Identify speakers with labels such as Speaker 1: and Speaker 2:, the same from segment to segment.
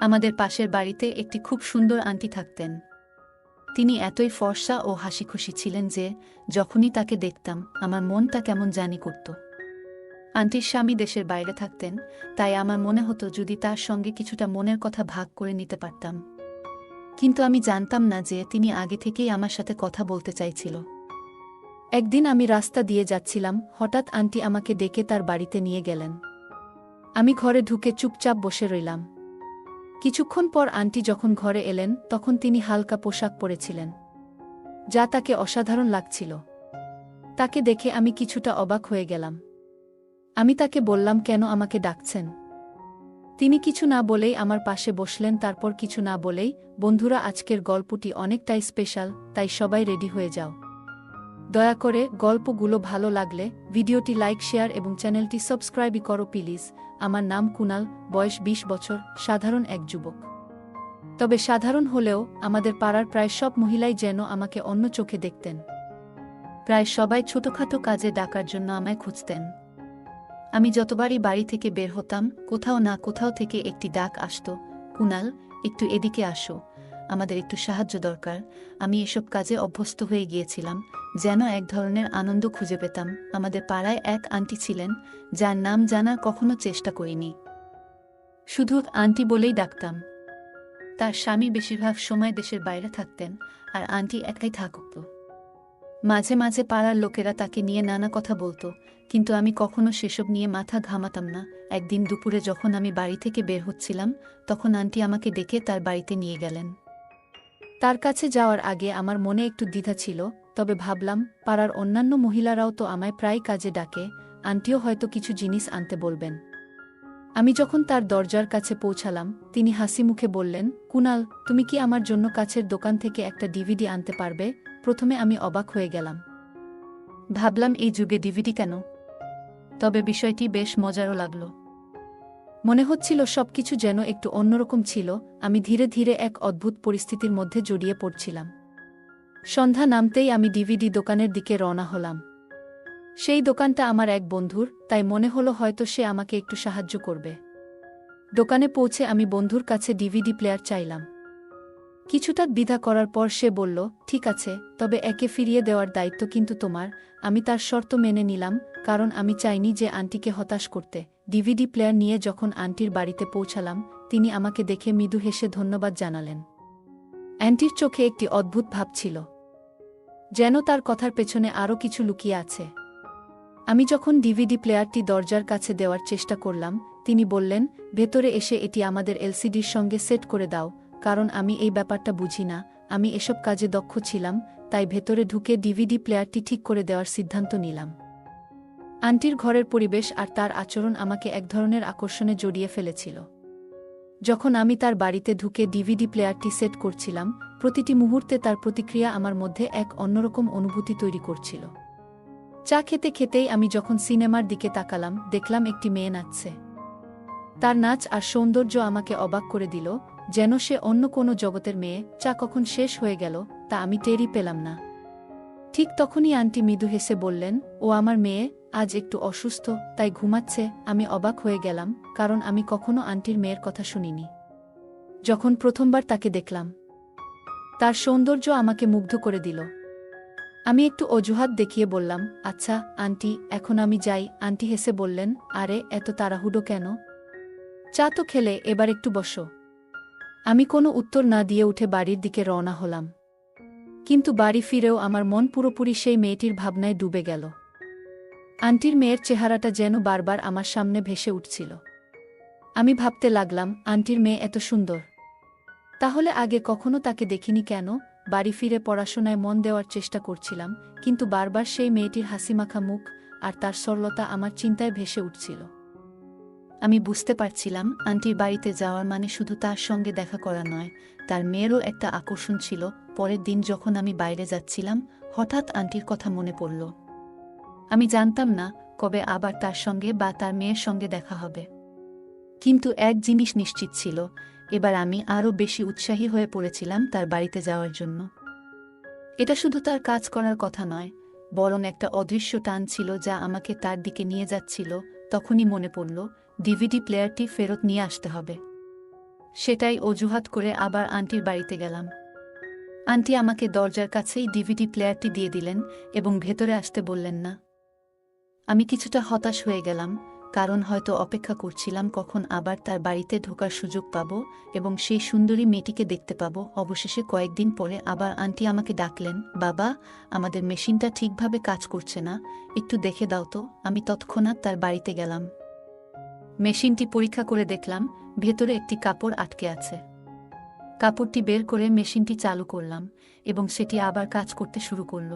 Speaker 1: আমাদের পাশের বাড়িতে একটি খুব সুন্দর আন্টি থাকতেন। তিনি এতই ফর্সা ও হাসিখুশি ছিলেন যে যখনই তাকে দেখতাম আমার মনটা কেমন জানি করত। আন্টির স্বামী দেশের বাইরে থাকতেন, তাই আমার মনে হতো যদি তার সঙ্গে কিছুটা মনের কথা ভাগ করে নিতে পারতাম। কিন্তু আমি জানতাম না যে তিনি আগে থেকেই আমার সাথে কথা বলতে চাইছিল। একদিন আমি রাস্তা দিয়ে যাচ্ছিলাম, হঠাৎ আন্টি আমাকে ডেকে তার বাড়িতে নিয়ে গেলেন। আমি ঘরে ঢুকে চুপচাপ বসে রইলাম। কিছুক্ষণ পর আন্টি যখন ঘরে এলেন তখন তিনি হালকা পোশাক পরেছিলেন, যা তাকে অসাধারণ লাগছিল। তাকে দেখে আমি কিছুটা অবাক হয়ে গেলাম। আমি তাকে বললাম, কেন আমাকে ডাকছেন? তিনি কিছু না বলেই আমার পাশে বসলেন। তারপর কিছু না বলেই, বন্ধুরা, আজকের গল্পটি অনেকটাই স্পেশাল, তাই সবাই রেডি হয়ে যাও। দয়া করে গল্পগুলো ভালো লাগলে ভিডিওটি লাইক, শেয়ার এবং চ্যানেলটি সাবস্ক্রাইব করো প্লিজ। আমার নাম কুনাল, বয়স 20 বছর, সাধারণ এক যুবক। তবে সাধারণ হলেও আমাদের পাড়ার প্রায় সব মহিলাই যেন আমাকে অন্য চোখে দেখতেন। প্রায় সবাই ছোটখাটো কাজে ডাকার জন্য আমায় খুঁজতেন। আমি যতবারই বাড়ি থেকে বের হতাম, কোথাও না কোথাও থেকে একটি ডাক আসত, কুনাল, একটু এদিকে আসো, আমাদের একটু সাহায্য দরকার। আমি এসব কাজে অভ্যস্ত হয়ে গিয়েছিলাম, যেন এক ধরনের আনন্দ খুঁজে পেতাম। আমাদের পাড়ায় এক আন্টি ছিলেন, যার নাম জানার কখনো চেষ্টা করিনি, শুধু আন্টি বলেই ডাকতাম। তার স্বামী বেশিরভাগ সময় দেশের বাইরে থাকতেন, আর আন্টি একাই থাকত। মাঝে মাঝে পাড়ার লোকেরা তাকে নিয়ে নানা কথা বলতো, কিন্তু আমি কখনো সেসব নিয়ে মাথা ঘামাতাম না। একদিন দুপুরে যখন আমি বাড়ি থেকে বের হচ্ছিলাম, তখন আন্টি আমাকে ডেকে তার বাড়িতে নিয়ে গেলেন। তার কাছে যাওয়ার আগে আমার মনে একটু দ্বিধা ছিল, তবে ভাবলাম পাড়ার অন্যান্য মহিলারাও তো আমায় প্রায় কাজে ডাকে, আন্টিও হয়তো কিছু জিনিস আনতে বলবেন। আমি যখন তার দরজার কাছে পৌঁছালাম, তিনি হাসি মুখে বললেন, কুনাল, তুমি কি আমার জন্য কাছের দোকান থেকে একটা ডিভিডি আনতে পারবে? প্রথমে আমি অবাক হয়ে গেলাম। ভাবলাম, এই যুগে ডিভিডি কেন? তবে বিষয়টি বেশ মজারও লাগলো। মনে হচ্ছিল সবকিছু যেন একটু অন্যরকম ছিল। আমি ধীরে ধীরে এক অদ্ভুত পরিস্থিতির মধ্যে জড়িয়ে পড়ছিলাম। সন্ধ্যা নামতেই আমি ডিভিডি দোকানের দিকে রওনা হলাম। সেই দোকানটা আমার এক বন্ধুর, তাই মনে হলো হয়তো সে আমাকে একটু সাহায্য করবে। দোকানে পৌঁছে আমি বন্ধুর কাছে ডিভিডি প্লেয়ার চাইলাম। কিছুটা দ্বিধা করার পর সে বলল, ঠিক আছে, তবে একে ফিরিয়ে দেওয়ার দায়িত্ব কিন্তু তোমার। আমি তার শর্ত মেনে নিলাম, কারণ আমি চাইনি যে আন্টিকে হতাশ করতে। ডিভিডি প্লেয়ার নিয়ে যখন আন্টির বাড়িতে পৌঁছালাম, তিনি আমাকে দেখে মৃদু হেসে ধন্যবাদ জানালেন। আন্টির চোখে একটি অদ্ভুত ভাব ছিল, যেন তার কথার পেছনে আরও কিছু লুকিয়ে আছে। আমি যখন ডিভিডি প্লেয়ারটি দরজার কাছে দেওয়ার চেষ্টা করলাম, তিনি বললেন, ভেতরে এসে এটি আমাদের এলসিডির সঙ্গে সেট করে দাও। কারণ আমি এই ব্যাপারটা বুঝি না, আমি এসব কাজে দক্ষ ছিলাম, তাই ভেতরে ঢুকে ডিভিডি প্লেয়ারটি ঠিক করে দেওয়ার সিদ্ধান্ত নিলাম। আন্টির ঘরের পরিবেশ আর তার আচরণ আমাকে এক ধরনের আকর্ষণে জড়িয়ে ফেলেছিল। যখন আমি তার বাড়িতে ঢুকে ডিভিডি প্লেয়ারটি সেট করছিলাম, প্রতিটি মুহূর্তে তার প্রতিক্রিয়া আমার মধ্যে এক অন্যরকম অনুভূতি তৈরি করছিল। চা খেতে খেতেই আমি যখন সিনেমার দিকে তাকালাম, দেখলাম একটি মেয়ে নাচছে। তার নাচ আর সৌন্দর্য আমাকে অবাক করে দিল, যেন সে অন্য কোনো জগতের মেয়ে। চা কখন শেষ হয়ে গেল তা আমি টেরই পেলাম না। ঠিক তখনই আন্টি মৃদু হেসে বললেন, ও আমার মেয়ে আজ একটু অসুস্থ, তাই ঘুমাচ্ছে। আমি অবাক হয়ে গেলাম, কারণ আমি কখনো আন্টির মেয়ের কথা শুনিনি। যখন প্রথমবার তাকে দেখলাম, তার সৌন্দর্য আমাকে মুগ্ধ করে দিল। আমি একটু অজুহাত দেখিয়ে বললাম, আচ্ছা আন্টি, এখন আমি যাই। আন্টি হেসে বললেন, আরে এত তাড়াহুড়ো কেন? চা তো খেলে, এবার একটু বসো। আমি কোনো উত্তর না দিয়ে উঠে বাড়ির দিকে রওনা হলাম। কিন্তু বাড়ি ফিরেও আমার মন পুরোপুরি সেই মেয়েটির ভাবনায় ডুবে গেল। আন্টির মেয়ের চেহারাটা যেন বারবার আমার সামনে ভেসে উঠছিল। আমি ভাবতে লাগলাম, আন্টির মেয়ে এত সুন্দর, তাহলে আগে কখনো তাকে দেখিনি কেন? বাড়ি ফিরে পড়াশোনায় মন দেওয়ার চেষ্টা করছিলাম, কিন্তু বারবার সেই মেয়েটির হাসিমাখা মুখ আর তার সরলতা আমার চিন্তায় ভেসে উঠছিল। আমি বুঝতে পারছিলাম, আন্টির বাড়িতে যাওয়ার মানে শুধু তার সঙ্গে দেখা করা নয়, তার মেয়েরও একটা আকর্ষণ ছিল। পরের দিন যখন আমি বাইরে যাচ্ছিলাম, হঠাৎ আন্টির কথা মনে পড়ল। আমি জানতাম না কবে আবার তার সঙ্গে বা তার মেয়ের সঙ্গে দেখা হবে, কিন্তু এক জিনিস নিশ্চিত ছিল, এবার আমি আরও বেশি উৎসাহী হয়ে পড়েছিলাম তার বাড়িতে যাওয়ার জন্য। এটা শুধু তার কাজ করার কথা নয়, বরং একটা অদৃশ্য টান ছিল যা আমাকে তার দিকে নিয়ে যাচ্ছিল। তখনই মনে পড়ল, ডিভিডি প্লেয়ারটি ফেরত নিয়ে আসতে হবে। সেটাই অজুহাত করে আবার আন্টির বাড়িতে গেলাম। আন্টি আমাকে দরজার কাছেই ডিভিডি প্লেয়ারটি দিয়ে দিলেন এবং ভেতরে আসতে বললেন না। আমি কিছুটা হতাশ হয়ে গেলাম, কারণ হয়তো অপেক্ষা করছিলাম কখন আবার তার বাড়িতে ঢোকার সুযোগ পাব এবং সেই সুন্দরী মেয়েটিকে দেখতে পাব। অবশেষে কয়েকদিন পরে আবার আন্টি আমাকে ডাকলেন, বাবা, আমাদের মেশিনটা ঠিকভাবে কাজ করছে না, একটু দেখে দাও তো। আমি তৎক্ষণাৎ তার বাড়িতে গেলাম। মেশিনটি পরীক্ষা করে দেখলাম ভেতরে একটি কাপড় আটকে আছে। কাপড়টি বের করে মেশিনটি চালু করলাম এবং সেটি আবার কাজ করতে শুরু করল।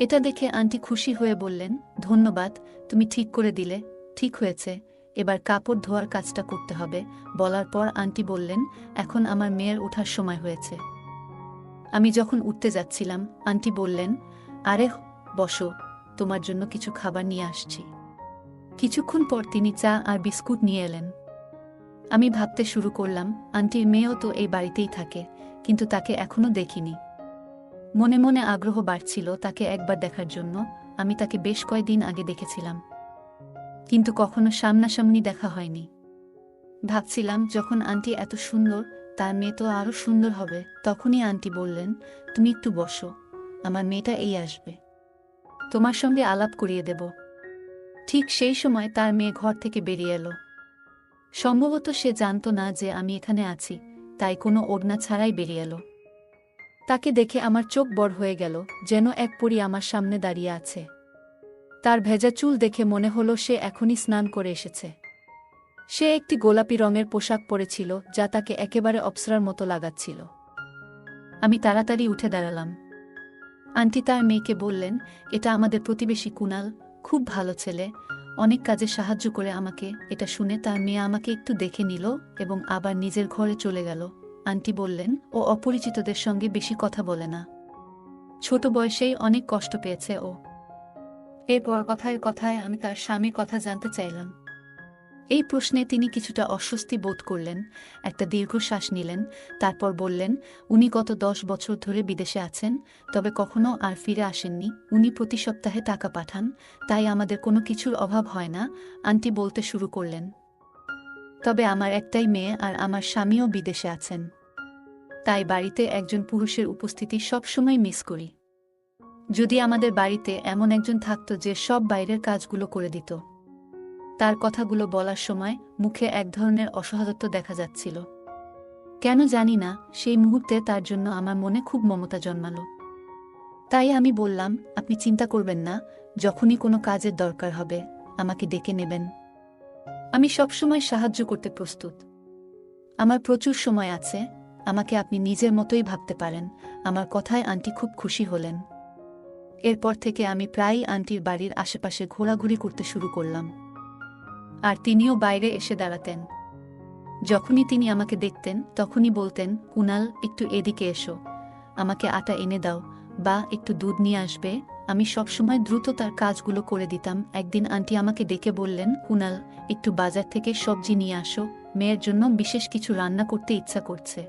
Speaker 1: এটা দেখে আন্টি খুশি হয়ে বললেন, ধন্যবাদ, তুমি ঠিক করে দিলে। ঠিক হয়েছে, এবার কাপড় ধোয়ার কাজটা করতে হবে। বলার পর আন্টি বললেন, এখন আমার মেয়ের ওঠার সময় হয়েছে। আমি যখন উঠতে যাচ্ছিলাম, আন্টি বললেন, আরে বসো, তোমার জন্য কিছু খাবার নিয়ে আসছি। কিছুক্ষণ পর তিনি চা আর বিস্কুট নিয়ে এলেন। আমি ভাবতে শুরু করলাম, আন্টির মেয়েও তো এই বাড়িতেই থাকে, কিন্তু তাকে এখনো দেখিনি। মনে মনে আগ্রহ বাড়ছিল তাকে একবার দেখার জন্য। আমি তাকে বেশ কয়েকদিন আগে দেখেছিলাম, কিন্তু কখনো সামনাসামনি দেখা হয়নি। ভাবছিলাম, যখন আন্টি এত সুন্দর, তার মেয়ে তো আরও সুন্দর হবে। তখনই আন্টি বললেন, তুমি একটু বসো, আমার মেয়েটা এই আসবে, তোমার সঙ্গে আলাপ করিয়ে দেব। ঠিক সেই সময় তার মেয়ে ঘর থেকে বেরিয়ে এলো। সম্ভবত সে জানত না যে আমি এখানে আছি, তাই কোনো ওড়না ছাড়াই বেরিয়ে এলো। তাকে দেখে আমার চোখ বড় হয়ে গেল, যেন এক পরী আমার সামনে দাঁড়িয়ে আছে। তার ভেজা চুল দেখে মনে হলো সে এখনই স্নান করে এসেছে। সে একটি গোলাপি রঙের পোশাক পরেছিল, যা তাকে একেবারে অপ্সরার মতো লাগাচ্ছিল। আমি তাড়াতাড়ি উঠে দাঁড়ালাম। আন্টি তার মেয়েকে বললেন, এটা আমাদের প্রতিবেশী কুনাল, খুব ভালো ছেলে, অনেক কাজে সাহায্য করে আমাকে। এটা শুনে তার মেয়ে আমাকে একটু দেখে নিল এবং আবার নিজের ঘরে চলে গেল। আন্টি বললেন, ও অপরিচিতদের সঙ্গে বেশি কথা বলে না, ছোট বয়সেই অনেক কষ্ট পেয়েছে ও। এরপর কথায় কথায় আমি তার স্বামীর কথা জানতে চাইলাম। এই প্রশ্নে তিনি কিছুটা অস্বস্তি বোধ করলেন, একটা দীর্ঘশ্বাস নিলেন, তারপর বললেন, উনি গত 10 বছর ধরে বিদেশে আছেন, তবে কখনো আর ফিরে আসেননি। উনি প্রতি সপ্তাহে টাকা পাঠান, তাই আমাদের কোনো কিছুর অভাব হয় না। আন্টি বলতে শুরু করলেন, তবে আমার একটাই মেয়ে আর আমার স্বামীও বিদেশে আছেন, তাই বাড়িতে একজন পুরুষের উপস্থিতি সবসময় মিস করি। যদি আমাদের বাড়িতে এমন একজন থাকত যে সব বাইরের কাজগুলো করে দিত। তার কথাগুলো বলার সময় মুখে এক ধরনের অসহায়ত্ব দেখা যাচ্ছিল। কেন জানি না, সেই মুহূর্তে তার জন্য আমার মনে খুব মমতা জন্মালো। তাই আমি বললাম, আপনি চিন্তা করবেন না, যখনই কোনো কাজের দরকার হবে আমাকে ডেকে নেবেন। আমি সবসময় সাহায্য করতে প্রস্তুত। আমার প্রচুর সময় আছে, আমাকে আপনি নিজের মতোই ভাবতে পারেন। আমার কথায় আন্টি খুব খুশি হলেন। এরপর থেকে আমি প্রায়ই আন্টির বাড়ির আশেপাশে ঘোরাঘুরি করতে শুরু করলাম, আর তিনিও বাইরে এসে দাঁড়াতেন। যখনই তিনি আমাকে দেখতেন তখনই বলতেন, কুনাল, একটু এদিকে এসো, আমাকে আটা এনে দাও, বা একটু দুধ নিয়ে আসবে। আমি সবসময় দ্রুত তার কাজগুলো করে দিতাম। একদিন আন্টি আমাকে ডেকে বললেন, কুনাল, একটু বাজার থেকে সবজি নিয়ে আসো, মেয়ের জন্য বিশেষ কিছু রান্না করতে ইচ্ছা করছে।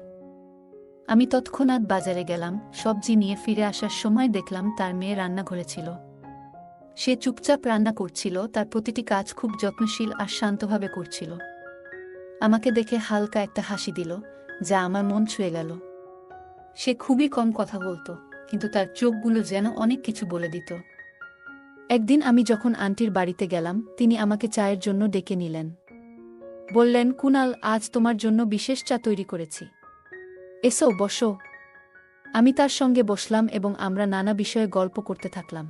Speaker 1: আমি তৎক্ষণাৎ বাজারে গেলাম। সবজি নিয়ে ফিরে আসার সময় দেখলাম তার মেয়ে রান্নাঘরে ছিল। সে চুপচাপ রান্না করছিল, তার প্রতিটি কাজ খুব যত্নশীল আর শান্তভাবে করছিল। আমাকে দেখে হালকা একটা হাসি দিল, যা আমার মন ছুঁয়ে গেল। সে খুবই কম কথা বলতো, কিন্তু তার চোখগুলো যেন অনেক কিছু বলে দিত। একদিন আমি যখন আন্টির বাড়িতে গেলাম, তিনি আমাকে চায়ের জন্য ডেকে নিলেন। বললেন, কুনাল, আজ তোমার জন্য বিশেষ চা তৈরি করেছি, এসো বসো। আমি তার সঙ্গে বসলাম এবং আমরা নানা বিষয়ে গল্প করতে থাকলাম।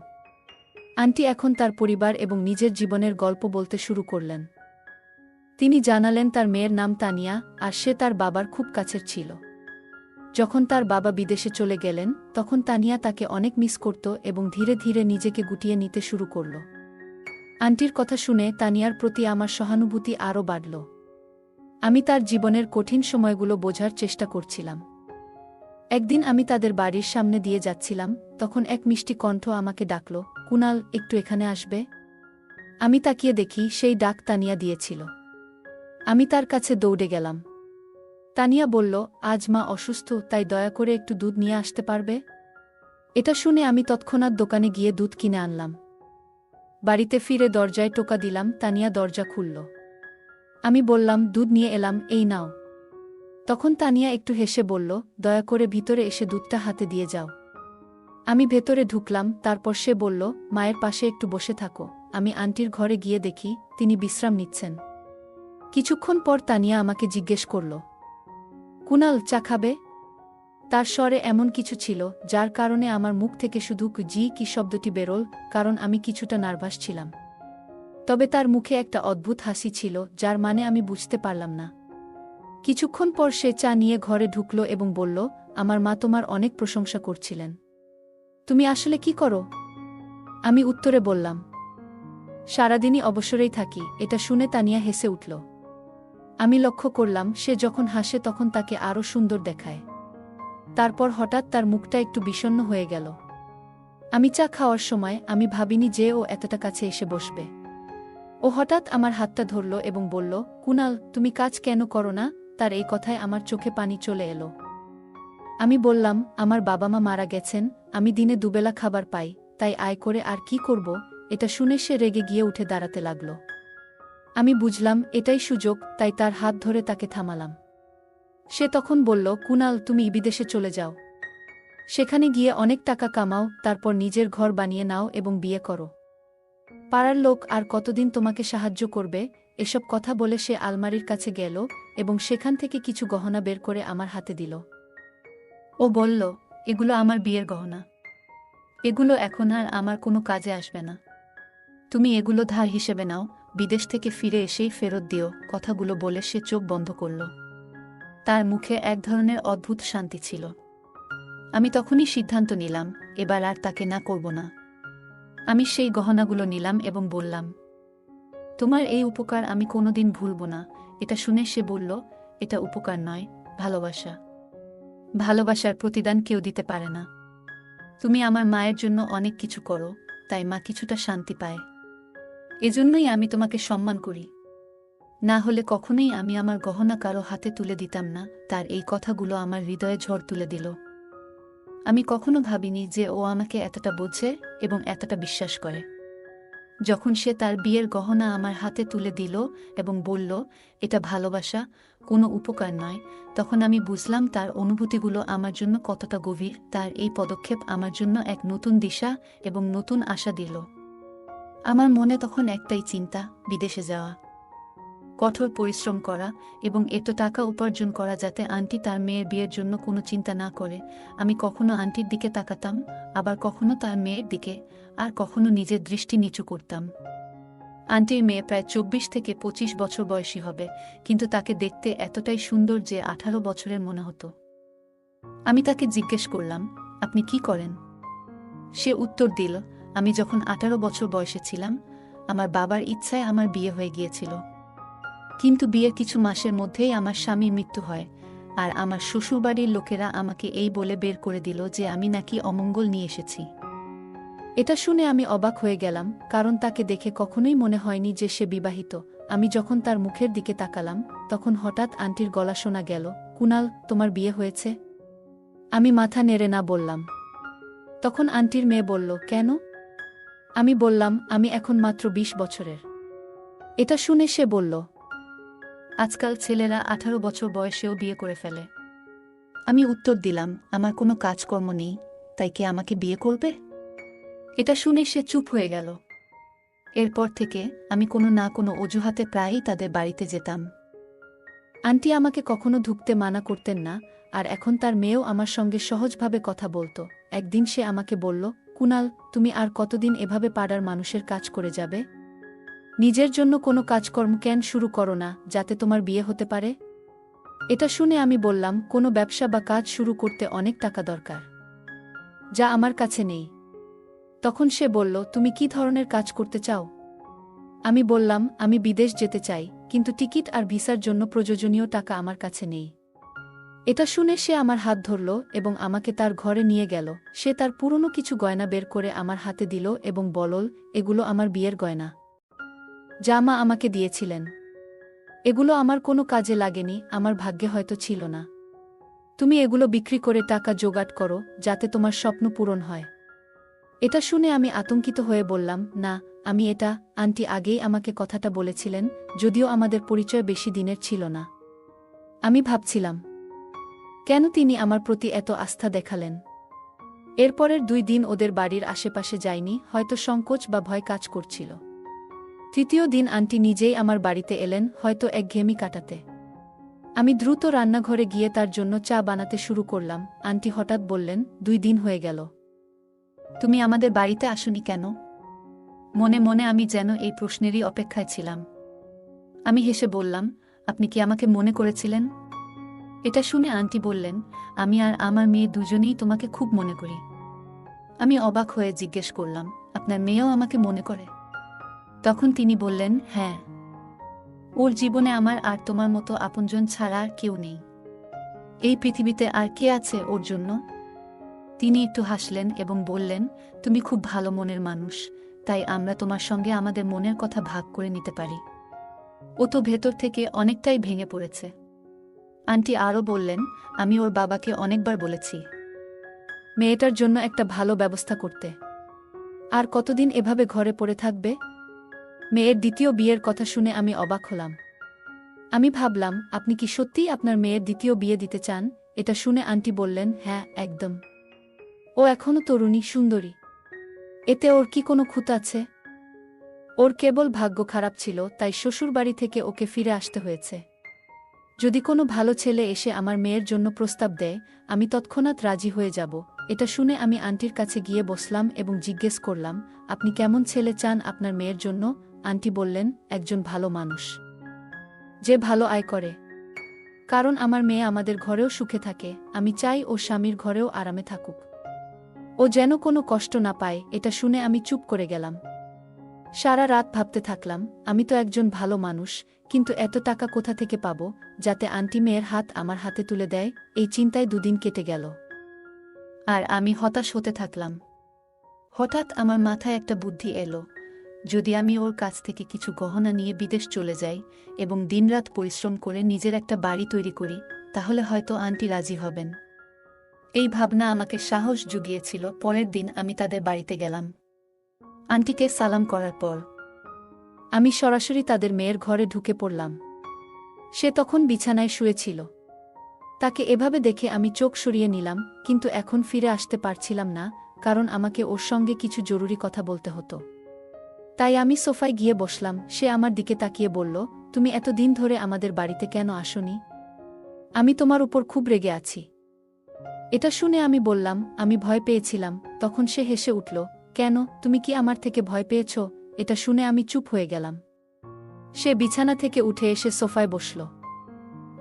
Speaker 1: আন্টি এখন তার পরিবার এবং নিজের জীবনের গল্প বলতে শুরু করলেন। তিনি জানালেন তার মেয়ের নাম তানিয়া, আর সে তার বাবার খুব কাছের ছিল। যখন তার বাবা বিদেশে চলে গেলেন, তখন তানিয়া তাকে অনেক মিস করত এবং ধীরে ধীরে নিজেকে গুটিয়ে নিতে শুরু করল। আন্টির কথা শুনে তানিয়ার প্রতি আমার সহানুভূতি আরও বাড়ল। আমি তার জীবনের কঠিন সময়গুলো বোঝার চেষ্টা করছিলাম। একদিন আমি তাদের বাড়ির সামনে দিয়ে যাচ্ছিলাম, তখন এক মিষ্টি কণ্ঠ আমাকে ডাকল, কুনাল, একটু এখানে আসবে। আমি তাকিয়ে দেখি সেই ডাক তানিয়া দিয়েছিল। আমি তার কাছে দৌড়ে গেলাম। তানিয়া বলল, আজ মা অসুস্থ, তাই দয়া করে একটু দুধ নিয়ে আসতে পারবে? এটা শুনে আমি তৎক্ষণাৎ দোকানে গিয়ে দুধ কিনে আনলাম। বাড়িতে ফিরে দরজায় টোকা দিলাম। তানিয়া দরজা খুলল। আমি বললাম, দুধ নিয়ে এলাম, এই নাও। তখন তানিয়া একটু হেসে বলল, দয়া করে ভিতরে এসে দুধটা হাতে দিয়ে যাও। আমি ভেতরে ঢুকলাম, তারপর সে বলল, মায়ের পাশে একটু বসে থাকো। আমি আন্টির ঘরে গিয়ে দেখি তিনি বিশ্রাম নিচ্ছেন। কিছুক্ষণ পর তানিয়া আমাকে জিজ্ঞেস করল, কুনাল, চা খাবে? তার স্বরে এমন কিছু ছিল যার কারণে আমার মুখ থেকে শুধু কি শব্দটি বেরোল, কারণ আমি কিছুটা নার্ভাস ছিলাম। তবে তার মুখে একটা অদ্ভুত হাসি ছিল যার মানে আমি বুঝতে পারলাম না। কিছুক্ষণ পর সে চা নিয়ে ঘরে ঢুকল এবং বলল, আমার মা তোমার অনেক প্রশংসা করছিলেন। তুমি আসলে কি করো? আমি উত্তরে বললাম, সারাদিনই অবসরেই থাকি। এটা শুনে তানিয়া হেসে উঠল। আমি লক্ষ্য করলাম সে যখন হাসে তখন তাকে আরও সুন্দর দেখায়। তারপর হঠাৎ তার মুখটা একটু বিষণ্ণ হয়ে গেল। আমি চা খাওয়ার সময় আমি ভাবিনি যে ও এতটা কাছে এসে বসবে। ও হঠাৎ আমার হাতটা ধরল এবং বলল, কুনাল, তুমি কাজ কেন করো না? তার এই কথায় আমার চোখে পানি চলে এলো। আমি বললাম, আমার বাবা মা মারা গেছেন, আমি দিনে দুবেলা খাবার পাই, তাই আয় করে আর কি করব। এটা শুনে সে রেগে গিয়ে উঠে দাঁড়াতে লাগল। আমি বুঝলাম এটাই সুযোগ, তাই তার হাত ধরে তাকে থামালাম। সে তখন বলল, কুনাল, তুমি বিদেশে চলে যাও। সেখানে গিয়ে অনেক টাকা কামাও, তারপর নিজের ঘর বানিয়ে নাও এবং বিয়ে করো। পাড়ার লোক আর কতদিন তোমাকে সাহায্য করবে? এসব কথা বলে সে আলমারির কাছে গেল এবং সেখান থেকে কিছু গহনা বের করে আমার হাতে দিল। ও বলল, এগুলো আমার বিয়ের গহনা। এগুলো এখন আর আমার কোনো কাজে আসবে না। তুমি এগুলো ধার হিসেবে নাও, বিদেশ থেকে ফিরে এসেই ফেরত দিও। কথাগুলো বলে সে চোখ বন্ধ করল। তার মুখে এক ধরনের অদ্ভুত শান্তি ছিল। আমি তখনই সিদ্ধান্ত নিলাম, এবার আর তাকে না করব না। আমি সেই গহনাগুলো নিলাম এবং বললাম, তোমার এই উপকার আমি কোনোদিন ভুলব না। এটা শুনে সে বলল, এটা উপকার নয়, ভালোবাসা। ভালোবাসার প্রতিদান কেউ দিতে পারে না। তুমি আমার মায়ের জন্য অনেক কিছু করো, তাই মা কিছুটা শান্তি পায়। এজন্যই আমি তোমাকে সম্মান করি। না হলে কখনোই আমি আমার গহনা কারো হাতে তুলে দিতাম না। তার এই কথাগুলো আমার হৃদয়ে ঝড় তুলে দিল। আমি কখনো ভাবিনি যে ও আমাকে এতটা বোঝে এবং এতটা বিশ্বাস করে। যখন সে তার বিয়ের গহনা আমার হাতে তুলে দিল এবং বলল, এটা ভালোবাসা, কোনো উপকার নয়, তখন আমি বুঝলাম তার অনুভূতিগুলো আমার জন্য কতটা গভীর। তার এই পদক্ষেপ আমার জন্য এক নতুন দিশা এবং নতুন আশা দিল। আমার মনে তখন একটাই চিন্তা, বিদেশে যাওয়া, কঠোর পরিশ্রম করা এবং এত টাকা উপার্জন করা যাতে আন্টি তার মেয়ের বিয়ের জন্য কোনো চিন্তা না করে। আমি কখনো আন্টির দিকে তাকাতাম, আবার কখনো তার মেয়ের দিকে, আর কখনো নিজের দৃষ্টি নিচু করতাম। আন্টির মেয়ে প্রায় 24 থেকে 25 বছর বয়সী হবে, কিন্তু তাকে দেখতে এতটাই সুন্দর যে 18 বছরের মনে হতো। আমি তাকে জিজ্ঞেস করলাম, আপনি কি করেন? সে উত্তর দিল, আমি যখন 18 বছর বয়সে ছিলাম, আমার বাবার ইচ্ছায় আমার বিয়ে হয়ে গিয়েছিল। কিন্তু বিয়ের কিছু মাসের মধ্যেই আমার স্বামীর মৃত্যু হয়, আর আমার শ্বশুরবাড়ির লোকেরা আমাকে এই বলে বের করে দিল যে আমি নাকি অমঙ্গল নিয়ে এসেছি। এটা শুনে আমি অবাক হয়ে গেলাম, কারণ তাকে দেখে কখনোই মনে হয়নি যে সে বিবাহিত। আমি যখন তার মুখের দিকে তাকালাম, তখন হঠাৎ আন্টির গলা শোনা গেল, কুনাল, তোমার বিয়ে হয়েছে? আমি মাথা নেড়ে না বললাম। তখন আন্টির মেয়ে বলল, কেন? আমি বললাম, আমি এখন মাত্র 20 বছরের। এটা শুনে সে বলল, আজকাল ছেলেরা 18 বছর বয়সেও বিয়ে করে ফেলে। আমি উত্তর দিলাম, আমার কোনো কাজকর্ম নেই, তাই কে আমাকে বিয়ে করবে? এটা শুনে সে চুপ হয়ে গেল। এরপর থেকে আমি কোনো না কোনো অজুহাতে প্রায়ই তাদের বাড়িতে যেতাম। আন্টি আমাকে কখনো ঢুকতে মানা করতেন না, আর এখন তার মেয়েও আমার সঙ্গে সহজভাবে কথা বলতো। একদিন সে আমাকে বলল, কুনাল, তুমি আর কতদিন এভাবে পাড়ার মানুষের কাজ করে যাবে? নিজের জন্য কোনো কাজকর্ম কেন শুরু করো না, যাতে তোমার বিয়ে হতে পারে? এটা শুনে আমি বললাম, কোনো ব্যবসা বা কাজ শুরু করতে অনেক টাকা দরকার, যা আমার কাছে নেই। তখন সে বলল, তুমি কি ধরনের কাজ করতে চাও? আমি বললাম, আমি বিদেশ যেতে চাই, কিন্তু টিকিট আর ভিসার জন্য প্রয়োজনীয় টাকা আমার কাছে নেই। এটা শুনে সে আমার হাত ধরল এবং আমাকে তার ঘরে নিয়ে গেল। সে তার পুরনো কিছু গয়না বের করে আমার হাতে দিল এবং বলল, এগুলো আমার বিয়ের গয়না, যা মা আমাকে দিয়েছিলেন। এগুলো আমার কোনো কাজে লাগেনি, আমার ভাগ্যে হয়তো ছিল না। তুমি এগুলো বিক্রি করে টাকা জোগাড় করো, যাতে তোমার স্বপ্ন পূরণ হয়। এটা শুনে আমি আতঙ্কিত হয়ে বললাম, না, আমি এটা, আন্টি আগেই আমাকে কথাটা বলেছিলেন, যদিও আমাদের পরিচয় বেশি দিনের ছিল না। আমি ভাবছিলাম, কেন তিনি আমার প্রতি এত আস্থা দেখালেন? এরপরের 2 দিন ওদের বাড়ির আশেপাশে যাইনি, হয়তো সংকোচ বা ভয় কাজ করছিল। তৃতীয় দিন আন্টি নিজেই আমার বাড়িতে এলেন, হয়তো একঘেয়েমি কাটাতে। আমি দ্রুত রান্নাঘরে গিয়ে তার জন্য চা বানাতে শুরু করলাম। আন্টি হঠাৎ বললেন, 2 দিন হয়ে গেল, তুমি আমাদের বাড়িতে আসোনি কেন? মনে মনে আমি যেন এই প্রশ্নেরই অপেক্ষায় ছিলাম। আমি হেসে বললাম, আপনি কি আমাকে মনে করেছিলেন? এটা শুনে আন্টি বললেন, আমি আর আমার মেয়ে দুজনেই তোমাকে খুব মনে করি। আমি অবাক হয়ে জিজ্ঞেস করলাম, আপনার মেয়েও আমাকে মনে করে? তখন তিনি বললেন, হ্যাঁ, ওর জীবনে আমার আর তোমার মতো আপনজন ছাড়া আর কেউ নেই। এই পৃথিবীতে আর কে আছে ওর জন্য? তিনি একটু হাসলেন এবং বললেন, তুমি খুব ভালো মনের মানুষ, তাই আমরা তোমার সঙ্গে আমাদের মনের কথা ভাগ করে নিতে পারি। ও তো ভেতর থেকে অনেকটাই ভেঙে পড়েছে। আন্টি আরও বললেন, আমি ওর বাবাকে অনেকবার বলেছি মেয়েটার জন্য একটা ভালো ব্যবস্থা করতে। আর কতদিন এভাবে ঘরে পড়ে থাকবে? মেয়ের দ্বিতীয় বিয়ের কথা শুনে আমি অবাক হলাম। আমি ভাবলাম, আপনি কি সত্যিই আপনার মেয়ের দ্বিতীয় বিয়ে দিতে চান? এটা শুনে আন্টি বললেন, হ্যাঁ, একদম। ও এখনও তরুণী, সুন্দরী। এতে ওর কি কোনো খুঁত আছে? ওর কেবল ভাগ্য খারাপ ছিল, তাই শ্বশুরবাড়ি থেকে ওকে ফিরে আসতে হয়েছে। যদি কোনো ভালো ছেলে এসে আমার মেয়ের জন্য প্রস্তাব দেয়, আমি তৎক্ষণাৎ রাজি হয়ে যাব। এটা শুনে আমি আন্টির কাছে গিয়ে বসলাম এবং জিজ্ঞেস করলাম, আপনি কেমন ছেলে চান আপনার মেয়ের জন্য? আন্টি বললেন, একজন ভালো মানুষ, যে ভালো আয় করে। কারণ আমার মেয়ে আমাদের ঘরেও সুখে থাকে, আমি চাই ও স্বামীর ঘরেও আরামে থাকুক। ও যেন কোনো কষ্ট না পায়। এটা শুনে আমি চুপ করে গেলাম। সারা রাত ভাবতে থাকলাম, আমি তো একজন ভালো মানুষ, কিন্তু এত টাকা কোথা থেকে পাব যাতে আন্টি মেয়ের হাত আমার হাতে তুলে দেয়? এই চিন্তায় 2 দিন কেটে গেল। আর আমি হতাশ হতে থাকলাম। হঠাৎ আমার মাথায় একটা বুদ্ধি এলো, যদি আমি ওর কাছ থেকে কিছু গহনা নিয়ে বিদেশ চলে যাই এবং দিনরাত পরিশ্রম করে নিজের একটা বাড়ি তৈরি করি, তাহলে হয়তো আন্টি রাজি হবেন। এই ভাবনা আমাকে সাহস জুগিয়েছিল। পরের দিন আমি তাদের বাড়িতে গেলাম। আন্টিকে সালাম করার পর আমি সরাসরি তাদের মেয়ের ঘরে ঢুকে পড়লাম। সে তখন বিছানায় শুয়েছিল। তাকে এভাবে দেখে আমি চোখ সরিয়ে নিলাম, কিন্তু এখন ফিরে আসতে পারছিলাম না, কারণ আমাকে ওর সঙ্গে কিছু জরুরি কথা বলতে হতো। তাই আমি সোফায় গিয়ে বসলাম। সে আমার দিকে তাকিয়ে বলল, তুমি এতদিন ধরে আমাদের বাড়িতে কেন আসোনি? আমি তোমার উপর খুব রেগে আছি। এটা শুনে আমি বললাম, আমি ভয় পেয়েছিলাম। তখন সে হেসে উঠল, কেন, তুমি কি আমার থেকে ভয় পেয়েছ? এটা শুনে আমি চুপ হয়ে গেলাম। সে বিছানা থেকে উঠে এসে সোফায় বসল।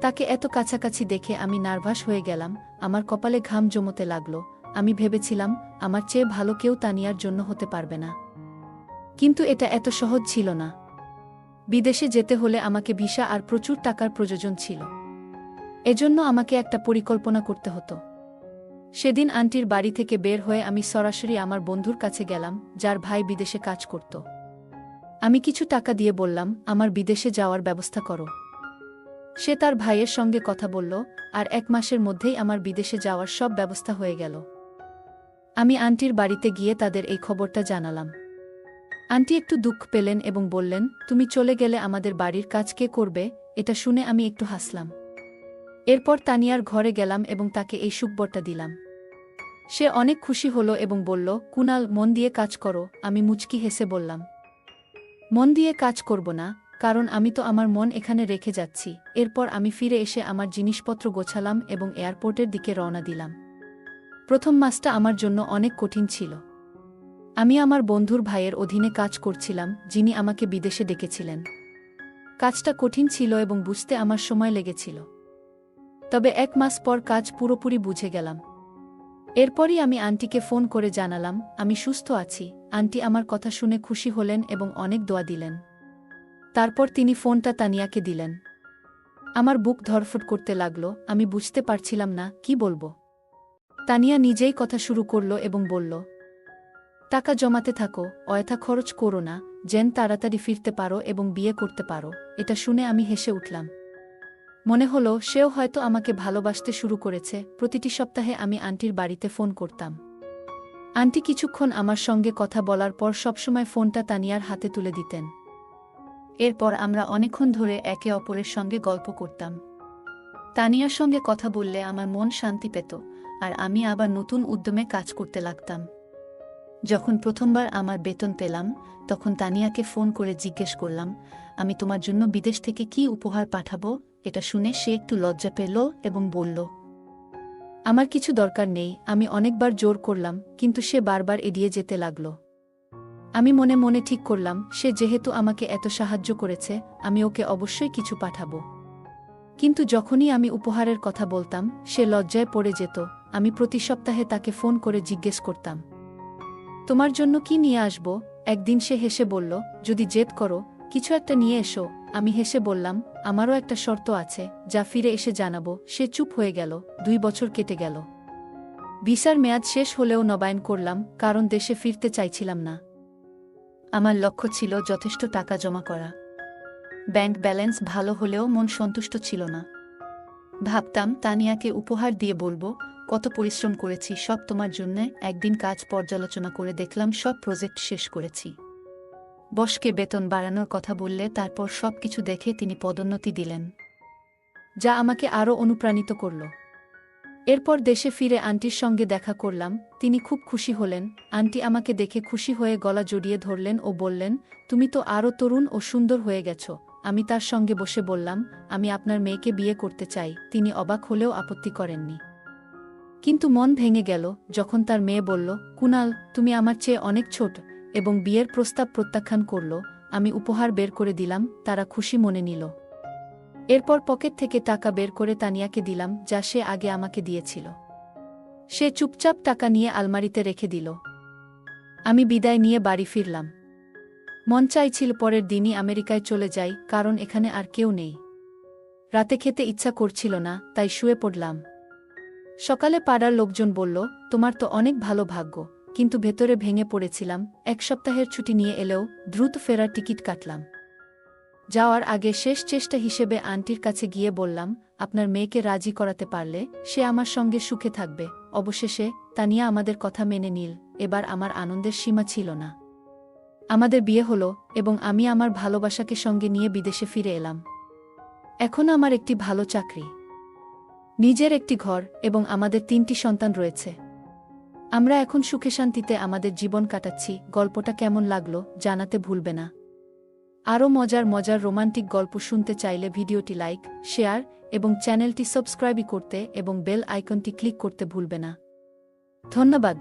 Speaker 1: তাকে এত কাছাকাছি দেখে আমি নার্ভাস হয়ে গেলাম। আমার কপালে ঘাম জমতে লাগলো। আমি ভেবেছিলাম, আমার চেয়ে ভালো কেউ তানিয়ার জন্য হতে পারবে না। কিন্তু এটা এত সহজ ছিল না। বিদেশে যেতে হলে আমাকে ভিসা আর প্রচুর টাকার প্রয়োজন ছিল। এজন্য আমাকে একটা পরিকল্পনা করতে হতো। সেদিন আন্টির বাড়ি থেকে বের হয়ে আমি সরাসরি আমার বন্ধুর কাছে গেলাম, যার ভাই বিদেশে কাজ করত। আমি কিছু টাকা দিয়ে বললাম, আমার বিদেশে যাওয়ার ব্যবস্থা করো। সে তার ভাইয়ের সঙ্গে কথা বলল, আর 1 মাসের মধ্যেই আমার বিদেশে যাওয়ার সব ব্যবস্থা হয়ে গেল। আমি আন্টির বাড়িতে গিয়ে তাদের এই খবরটা জানালাম। আন্টি একটু দুঃখ পেলেন এবং বললেন, তুমি চলে গেলে আমাদের বাড়ির কাজ কে করবে? এটা শুনে আমি একটু হাসলাম। এরপর তানিয়ার ঘরে গেলাম এবং তাকে এই সুখবরটা দিলাম। সে অনেক খুশি হলো এবং বলল, কুনাল, মন দিয়ে কাজ করো। আমি মুচকি হেসে বললাম, মন দিয়ে কাজ করব না, কারণ আমি তো আমার মন এখানে রেখে যাচ্ছি। এরপর আমি ফিরে এসে আমার জিনিসপত্র গোছালাম এবং এয়ারপোর্টের দিকে রওনা দিলাম। প্রথম মাসটা আমার জন্য অনেক কঠিন ছিল। আমি আমার বন্ধুর ভাইয়ের অধীনে কাজ করছিলাম, যিনি আমাকে বিদেশে ডেকেছিলেন। কাজটা কঠিন ছিল এবং বুঝতে আমার সময় লেগেছিল। তবে 1 মাস পর কাজ পুরোপুরি বুঝে গেলাম। এরপরই আমি আন্টিকে ফোন করে জানালাম, আমি সুস্থ আছি। আন্টি আমার কথা শুনে খুশি হলেন এবং অনেক দোয়া দিলেন। তারপর তিনি ফোনটা তানিয়াকে দিলেন। আমার বুক ধড়ফড় করতে লাগলো। আমি বুঝতে পারছিলাম না কি বলবো। তানিয়া নিজেই কথা শুরু করল এবং বলল, টাকা জমাতে থাকো, অযথা খরচ করো না, যেন তাড়াতাড়ি ফিরতে পারো এবং বিয়ে করতে পারো। এটা শুনে আমি হেসে উঠলাম। মনে হলো সেও হয়তো আমাকে ভালোবাসতে শুরু করেছে। প্রতিটি সপ্তাহে আমি আন্টির বাড়িতে ফোন করতাম। আন্টি কিছুক্ষণ আমার সঙ্গে কথা বলার পর সবসময় ফোনটা তানিয়ার হাতে তুলে দিতেন। এরপর আমরা অনেকক্ষণ ধরে একে অপরের সঙ্গে গল্প করতাম। তানিয়ার সঙ্গে কথা বললে আমার মন শান্তি পেত, আর আমি আবার নতুন উদ্যমে কাজ করতে লাগতাম। যখন প্রথমবার আমার বেতন পেলাম, তখন তানিয়াকে ফোন করে জিজ্ঞেস করলাম, আমি তোমার জন্য বিদেশ থেকে কি উপহার পাঠাবো। এটা শুনে সে একটু লজ্জা পেল এবং বলল, আমার কিছু দরকার নেই। আমি অনেকবার জোর করলাম, কিন্তু সে বারবার এড়িয়ে যেতে লাগল। আমি মনে মনে ঠিক করলাম, সে যেহেতু আমাকে এত সাহায্য করেছে, আমি ওকে অবশ্যই কিছু পাঠাবো। কিন্তু যখনই আমি উপহারের কথা বলতাম, সে লজ্জায় পড়ে যেত। আমি প্রতি সপ্তাহে তাকে ফোন করে জিজ্ঞেস করতাম, তোমার জন্য কি নিয়ে আসব। একদিন সে হেসে বলল, যদি জেদ করো, কিছু একটা নিয়ে এসো। আমি হেসে বললাম, আমারও একটা শর্ত আছে, যা ফিরে এসে জানাবো। সে চুপ হয়ে গেল। 2 বছর কেটে গেল। ভিসার মেয়াদ শেষ হলেও নবায়ন করলাম, কারণ দেশে ফিরতে চাইছিলাম না। আমার লক্ষ্য ছিল যথেষ্ট টাকা জমা করা। ব্যাংক ব্যালেন্স ভালো হলেও মন সন্তুষ্ট ছিল না। ভাবতাম তানিয়াকে উপহার দিয়ে বলবো, কত পরিশ্রম করেছি সব তোমার জন্যে। একদিন কাজ পর্যালোচনা করে দেখলাম সব প্রজেক্ট শেষ করেছি। বসকে বেতন বাড়ানোর কথা বললে তারপর সব কিছু দেখে তিনি পদোন্নতি দিলেন, যা আমাকে আরও অনুপ্রাণিত করল। এরপর দেশে ফিরে আন্টির সঙ্গে দেখা করলাম। তিনি খুব খুশি হলেন। আন্টি আমাকে দেখে খুশি হয়ে গলা জড়িয়ে ধরলেন ও বললেন, তুমি তো আরও তরুণ ও সুন্দর হয়ে গেছ। আমি তার সঙ্গে বসে বললাম, আমি আপনার মেয়েকে বিয়ে করতে চাই। তিনি অবাক হলেও আপত্তি করেননি। কিন্তু মন ভেঙে গেল যখন তার মেয়ে বলল, কুনাল, তুমি আমার চেয়ে অনেক ছোট, এবং বিয়ের প্রস্তাব প্রত্যাখ্যান করল। আমি উপহার বের করে দিলাম, তারা খুশি মনে নিল। এরপর পকেট থেকে টাকা বের করে তানিয়াকে দিলাম, যা সে আগে আমাকে দিয়েছিল। সে চুপচাপ টাকা নিয়ে আলমারিতে রেখে দিল। আমি বিদায় নিয়ে বাড়ি ফিরলাম। মন চাইছিল পরের দিনই আমেরিকায় চলে যাই, কারণ এখানে আর কেউ নেই। রাতে খেতে ইচ্ছা করছিল না, তাই শুয়ে পড়লাম। সকালে পাড়ার লোকজন বলল, তোমার তো অনেক ভালো ভাগ্য। কিন্তু ভেতরে ভেঙে পড়েছিলাম। 1 সপ্তাহের ছুটি নিয়ে এলেও দ্রুত ফেরার টিকিট কাটলাম। যাওয়ার আগে শেষ চেষ্টা হিসেবে আন্টির কাছে গিয়ে বললাম, আপনার মেয়েকে রাজি করাতে পারলে সে আমার সঙ্গে সুখে থাকবে। অবশেষে তানিয়া আমাদের কথা মেনে নিল। এবার আমার আনন্দের সীমা ছিল না। আমাদের বিয়ে হলো, এবং আমি আমার ভালোবাসাকে সঙ্গে নিয়ে বিদেশে ফিরে এলাম। এখন আমার একটি ভালো চাকরি, নিজের একটি ঘর, এবং আমাদের 3টি সন্তান রয়েছে। আমরা এখন সুখে শান্তিতে আমাদের জীবন কাটাচ্ছি। গল্পটা কেমন লাগলো জানাতে ভুলবে না। আরও মজার মজার রোমান্টিক গল্প শুনতে চাইলে ভিডিওটি লাইক, শেয়ার এবং চ্যানেলটি সাবস্ক্রাইব করতে এবং বেল আইকনটি ক্লিক করতে ভুলবে না। ধন্যবাদ।